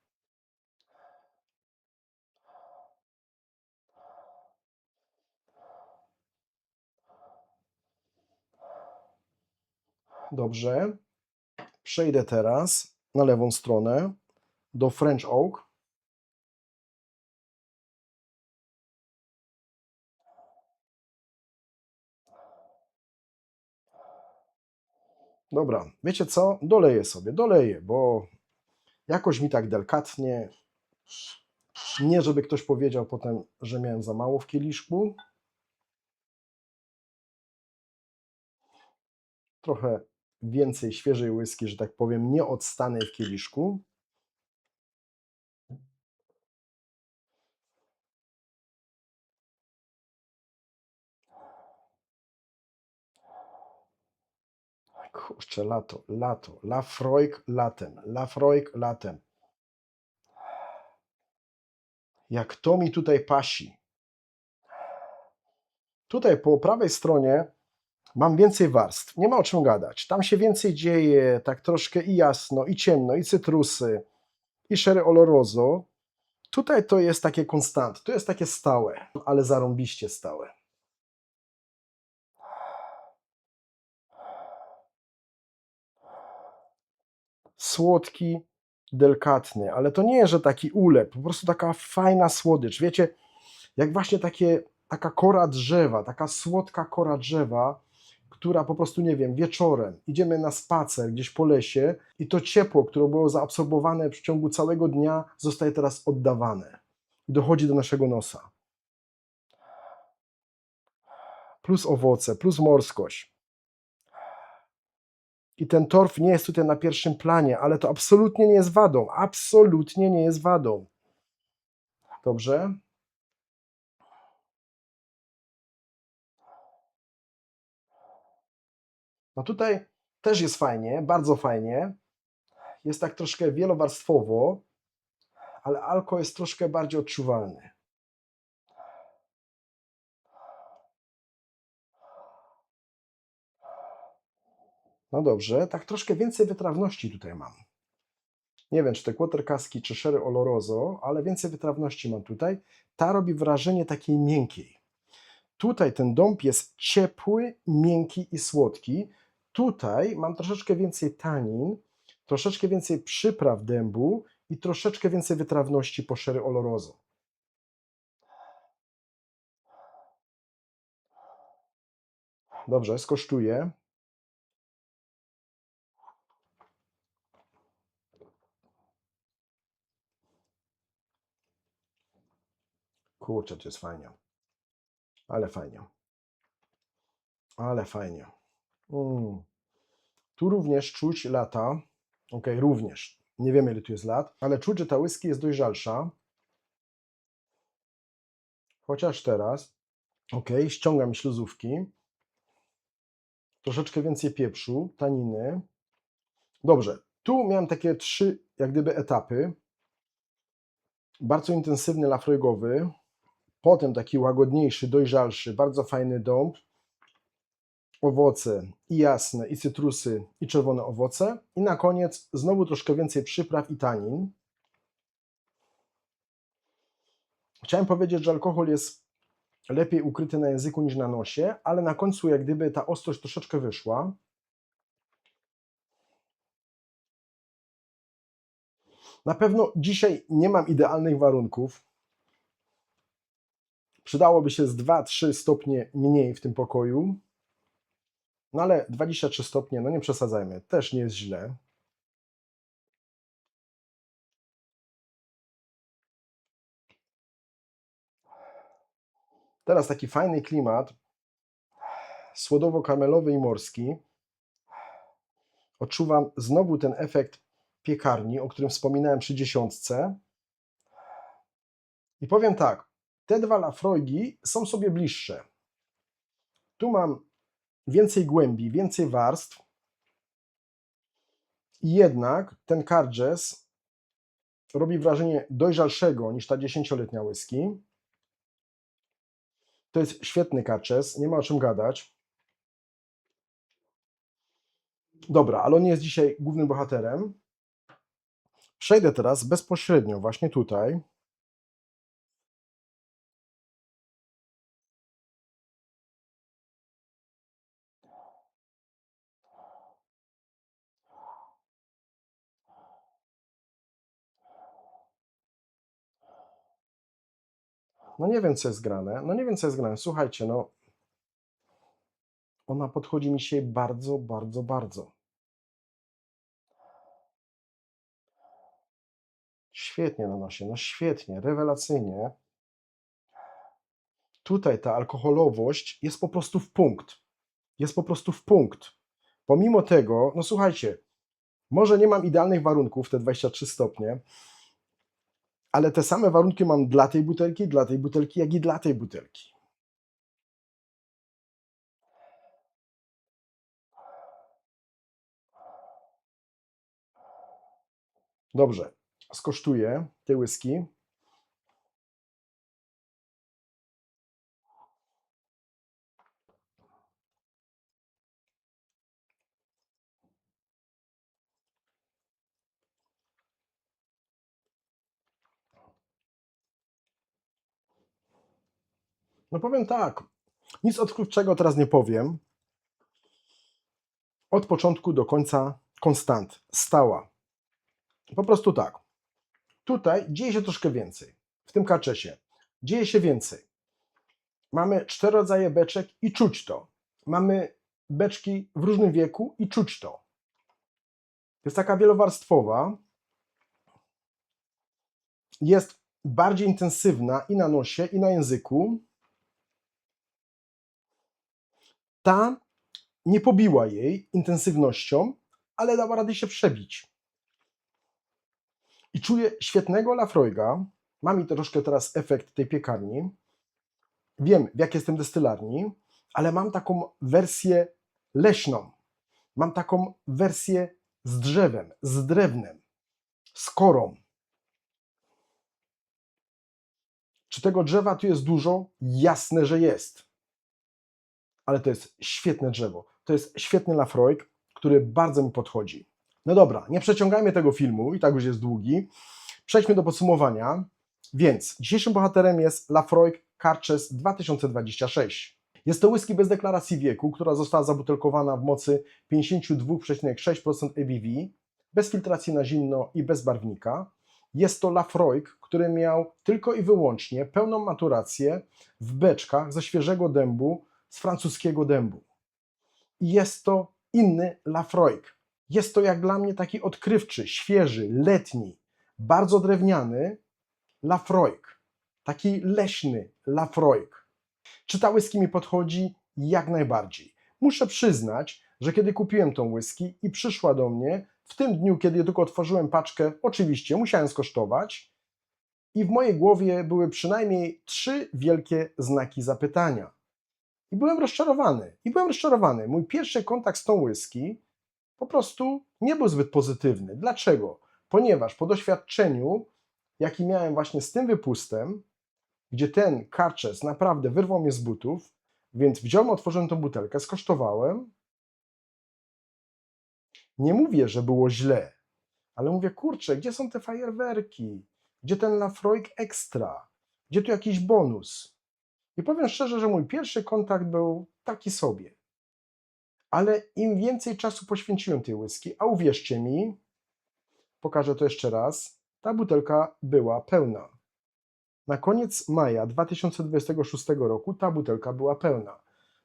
Dobrze, przejdę teraz na lewą stronę do French Oak. Dobra, wiecie co? Doleję, bo jakoś mi tak delikatnie, nie żeby ktoś powiedział potem, że miałem za mało w kieliszku. Trochę więcej świeżej whisky, że tak powiem, nieodstanej w kieliszku. Kurczę, lato. Lafroig latem. Jak to mi tutaj pasi. Tutaj po prawej stronie mam więcej warstw, nie ma o czym gadać. Tam się więcej dzieje, tak troszkę i jasno, i ciemno, i cytrusy, i sherry oloroso. Tutaj to jest takie konstant, to jest takie stałe, ale zarąbiście stałe. Słodki, delikatny, ale to nie jest, że taki ulep, po prostu taka fajna słodycz. Wiecie, jak właśnie taka kora drzewa, taka słodka kora drzewa, która po prostu, nie wiem, wieczorem idziemy na spacer gdzieś po lesie i to ciepło, które było zaabsorbowane w ciągu całego dnia, zostaje teraz oddawane i dochodzi do naszego nosa. Plus owoce, plus morskość. I ten torf nie jest tutaj na pierwszym planie, ale to absolutnie nie jest wadą. Absolutnie nie jest wadą. Dobrze? No tutaj też jest fajnie, bardzo fajnie. Jest tak troszkę wielowarstwowo, ale alkohol jest troszkę bardziej odczuwalny. No dobrze, tak troszkę więcej wytrawności tutaj mam. Nie wiem, czy te quartercaski, czy sherry oloroso, ale więcej wytrawności mam tutaj. Ta robi wrażenie takiej miękkiej. Tutaj ten dąb jest ciepły, miękki i słodki. Tutaj mam troszeczkę więcej tanin, troszeczkę więcej przypraw dębu i troszeczkę więcej wytrawności po sherry oloroso. Dobrze, skosztuję. Kurczę, to jest fajnie. Ale fajnie. Ale fajnie. Tu również czuć lata. Ok, również. Nie wiemy, ile tu jest lat, ale czuć, że ta whisky jest dojrzalsza. Chociaż teraz. Ok, ściągam śluzówki. Troszeczkę więcej pieprzu, taniny. Dobrze, tu miałem takie trzy, jak gdyby, etapy. Bardzo intensywny lafroigowy, potem taki łagodniejszy, dojrzalszy, bardzo fajny dąb, owoce i jasne, i cytrusy, i czerwone owoce. I na koniec znowu troszkę więcej przypraw i tanin. Chciałem powiedzieć, że alkohol jest lepiej ukryty na języku niż na nosie, ale na końcu jak gdyby ta ostrość troszeczkę wyszła. Na pewno dzisiaj nie mam idealnych warunków. Przydałoby się z 2-3 stopnie mniej w tym pokoju. No ale 23 stopnie, no nie przesadzajmy, też nie jest źle. Teraz taki fajny klimat, słodowo-karmelowy i morski. Odczuwam znowu ten efekt piekarni, o którym wspominałem przy dziesiątce. I powiem tak, te dwa Laphroaigi są sobie bliższe. Tu mam więcej głębi, więcej warstw i jednak ten Carglass robi wrażenie dojrzalszego niż ta 10-letnia whisky. To jest świetny Carglass, nie ma o czym gadać. Dobra, ale on nie jest dzisiaj głównym bohaterem. Przejdę teraz bezpośrednio właśnie tutaj. No nie wiem, co jest grane. No nie wiem, co jest grane. Słuchajcie, no ona podchodzi mi dzisiaj bardzo, bardzo, bardzo. Świetnie na nosie, no świetnie, rewelacyjnie. Tutaj ta alkoholowość jest po prostu w punkt. Jest po prostu w punkt. Pomimo tego, no słuchajcie, może nie mam idealnych warunków, te 23 stopnie, ale te same warunki mam dla tej butelki, jak i dla tej butelki. Dobrze, skosztuję tej whisky. No powiem tak, nic odkrywczego teraz nie powiem. Od początku do końca konstant, stała. Po prostu tak. Tutaj dzieje się troszkę więcej. W tym kaczesie dzieje się więcej. Mamy 4 rodzaje beczek i czuć to. Mamy beczki w różnym wieku i czuć to. Jest taka wielowarstwowa. Jest bardziej intensywna i na nosie, i na języku. Ta nie pobiła jej intensywnością, ale dała radę się przebić. I czuję świetnego Laphroaiga. Ma mi troszkę teraz efekt tej piekarni. Wiem, w jakiej jestem destylarni, ale mam taką wersję leśną. Mam taką wersję z drzewem, z drewnem, z korą. Czy tego drzewa tu jest dużo? Jasne, że jest. Ale to jest świetne drzewo. To jest świetny Laphroaig, który bardzo mi podchodzi. No dobra, nie przeciągajmy tego filmu, i tak już jest długi. Przejdźmy do podsumowania. Więc dzisiejszym bohaterem jest Laphroaig Carchez 2026. Jest to whisky bez deklaracji wieku, która została zabutelkowana w mocy 52,6% ABV, bez filtracji na zimno i bez barwnika. Jest to Laphroaig, który miał tylko i wyłącznie pełną maturację w beczkach ze świeżego dębu, z francuskiego dębu. I jest to inny Laphroaig. Jest to jak dla mnie taki odkrywczy, świeży, letni, bardzo drewniany Laphroaig. Taki leśny Laphroaig. Czy ta whisky mi podchodzi? Jak najbardziej. Muszę przyznać, że kiedy kupiłem tą whisky i przyszła do mnie, w tym dniu, kiedy tylko otworzyłem paczkę, oczywiście musiałem skosztować i w mojej głowie były przynajmniej 3 wielkie znaki zapytania. I byłem rozczarowany. Mój pierwszy kontakt z tą whisky po prostu nie był zbyt pozytywny. Dlaczego? Ponieważ po doświadczeniu, jaki miałem właśnie z tym wypustem, gdzie ten Carchez naprawdę wyrwał mnie z butów, więc wziąłem, otworzyłem tą butelkę, skosztowałem. Nie mówię, że było źle, ale mówię, kurczę, gdzie są te fajerwerki? Gdzie ten Laphroaig Extra? Gdzie tu jakiś bonus? I powiem szczerze, że mój pierwszy kontakt był taki sobie. Ale im więcej czasu poświęciłem tej whisky, a uwierzcie mi, pokażę to jeszcze raz, ta butelka była pełna. Na koniec maja 2026 roku ta butelka była pełna.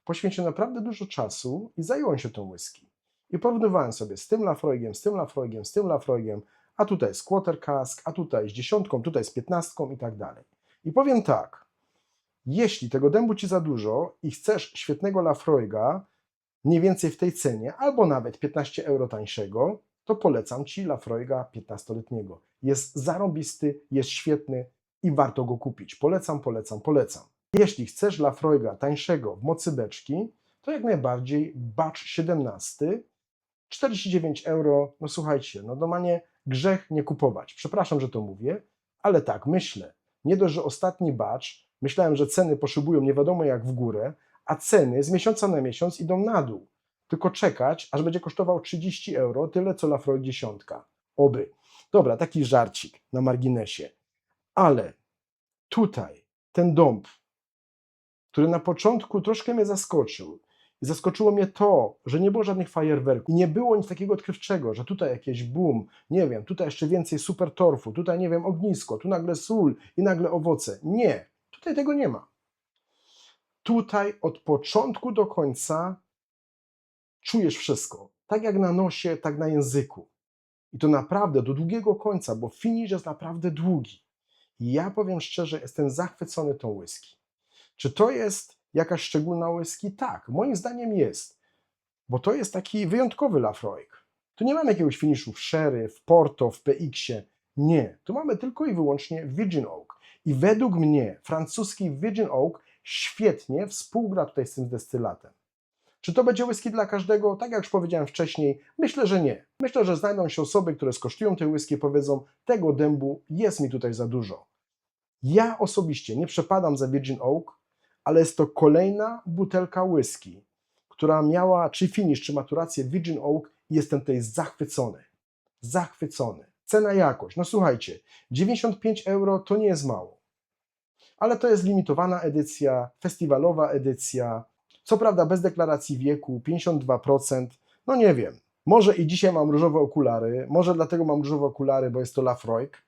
Poświęciłem naprawdę dużo czasu i zająłem się tą whisky. I porównywałem sobie z tym Laphroaigiem, z tym Laphroaigiem, z tym Laphroaigiem, a tutaj z Quarter Cask, a tutaj z 10, tutaj z 15 i tak dalej. I powiem tak, jeśli tego dębu Ci za dużo i chcesz świetnego Laphroaiga, mniej więcej w tej cenie, albo nawet 15 euro tańszego, to polecam Ci Laphroaiga 15-letniego. Jest zarąbisty, jest świetny i warto go kupić. Polecam, polecam, polecam. Jeśli chcesz Laphroaiga tańszego w mocy beczki, to jak najbardziej Batch 17, 49 euro, no słuchajcie, no normalnie grzech nie kupować. Przepraszam, że to mówię, ale tak, myślę. Nie dość, że ostatni batch, myślałem, że ceny poszybują nie wiadomo jak w górę, a ceny z miesiąca na miesiąc idą na dół. Tylko czekać, aż będzie kosztował 30 euro, tyle co Laphroaig 10. Oby. Dobra, taki żarcik na marginesie. Ale tutaj ten dąb, który na początku troszkę mnie zaskoczył, i zaskoczyło mnie to, że nie było żadnych fajerwerków i nie było nic takiego odkrywczego, że tutaj jakieś boom, nie wiem, tutaj jeszcze więcej super torfu, tutaj nie wiem, ognisko, tu nagle sól i nagle owoce. Nie, tutaj tego nie ma. Tutaj od początku do końca czujesz wszystko. Tak jak na nosie, tak na języku. I to naprawdę do długiego końca, bo finish jest naprawdę długi. I ja powiem szczerze, jestem zachwycony tą whisky. Czy to jest jakaś szczególna whisky? Tak, moim zdaniem jest. Bo to jest taki wyjątkowy Laphroaig. Tu nie mamy jakiegoś finiszu w Sherry, w Porto, w PX-ie. Nie, tu mamy tylko i wyłącznie Virgin Oak. I według mnie francuski Virgin Oak świetnie współgra tutaj z tym destylatem. Czy to będzie whisky dla każdego? Tak jak już powiedziałem wcześniej, myślę, że nie. Myślę, że znajdą się osoby, które skosztują tej whisky i powiedzą, tego dębu jest mi tutaj za dużo. Ja osobiście nie przepadam za Virgin Oak, ale jest to kolejna butelka whisky, która miała czy finish, czy maturację Virgin Oak i jestem tutaj zachwycony. Zachwycony. Cena jakość. No słuchajcie, 95 euro to nie jest mało. Ale to jest limitowana edycja, festiwalowa edycja. Co prawda bez deklaracji wieku, 52%. No nie wiem. Może i dzisiaj mam różowe okulary, może dlatego mam różowe okulary, bo jest to Laphroaig,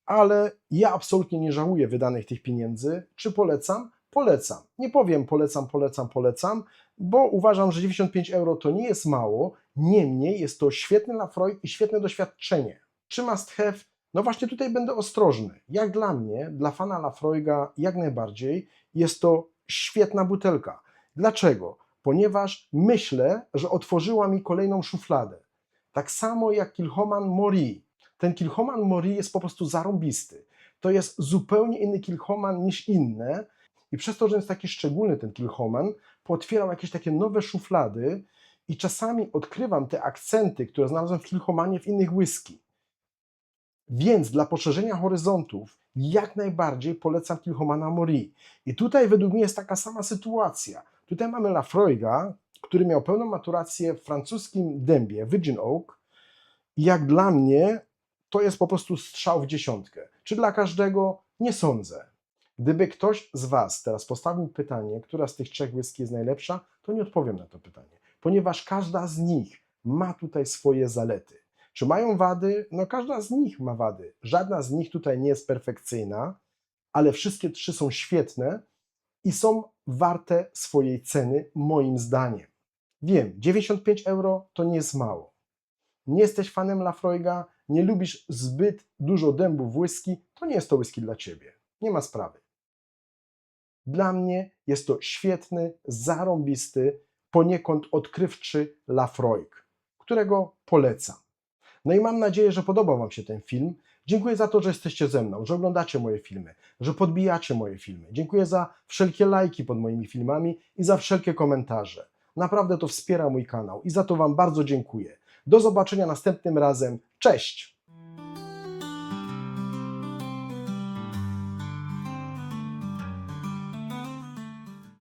ale ja absolutnie nie żałuję wydanych tych pieniędzy. Czy polecam? Polecam. Nie powiem polecam, bo uważam, że 95 euro to nie jest mało, niemniej jest to świetny Laphroaig i świetne doświadczenie. Czy must have? No właśnie tutaj będę ostrożny. Jak dla mnie, dla fana Laphroaiga jak najbardziej, jest to świetna butelka. Dlaczego? Ponieważ myślę, że otworzyła mi kolejną szufladę. Tak samo jak Kilchoman Mori. Ten Kilchoman Mori jest po prostu zarąbisty. To jest zupełnie inny Kilchoman niż inne i przez to, że jest taki szczególny ten Kilchoman, pootwierał jakieś takie nowe szuflady i czasami odkrywam te akcenty, które znalazłem w Kilchomanie w innych whisky. Więc dla poszerzenia horyzontów jak najbardziej polecam Kilchomana Mori. I tutaj według mnie jest taka sama sytuacja. Tutaj mamy Laphroaiga, który miał pełną maturację w francuskim dębie Virgin Oak i jak dla mnie to jest po prostu strzał w dziesiątkę. Czy dla każdego? Nie sądzę. Gdyby ktoś z Was teraz postawił pytanie, która z tych trzech whisky jest najlepsza, to nie odpowiem na to pytanie, ponieważ każda z nich ma tutaj swoje zalety. Czy mają wady? No każda z nich ma wady. Żadna z nich tutaj nie jest perfekcyjna, ale wszystkie trzy są świetne i są warte swojej ceny, moim zdaniem. Wiem, 95 euro to nie jest mało. Nie jesteś fanem Laphroaiga, nie lubisz zbyt dużo dębu w whisky, to nie jest to whisky dla Ciebie. Nie ma sprawy. Dla mnie jest to świetny, zarąbisty, poniekąd odkrywczy Laphroaig, którego polecam. No i mam nadzieję, że podobał Wam się ten film. Dziękuję za to, że jesteście ze mną, że oglądacie moje filmy, że podbijacie moje filmy. Dziękuję za wszelkie lajki pod moimi filmami i za wszelkie komentarze. Naprawdę to wspiera mój kanał i za to Wam bardzo dziękuję. Do zobaczenia następnym razem. Cześć!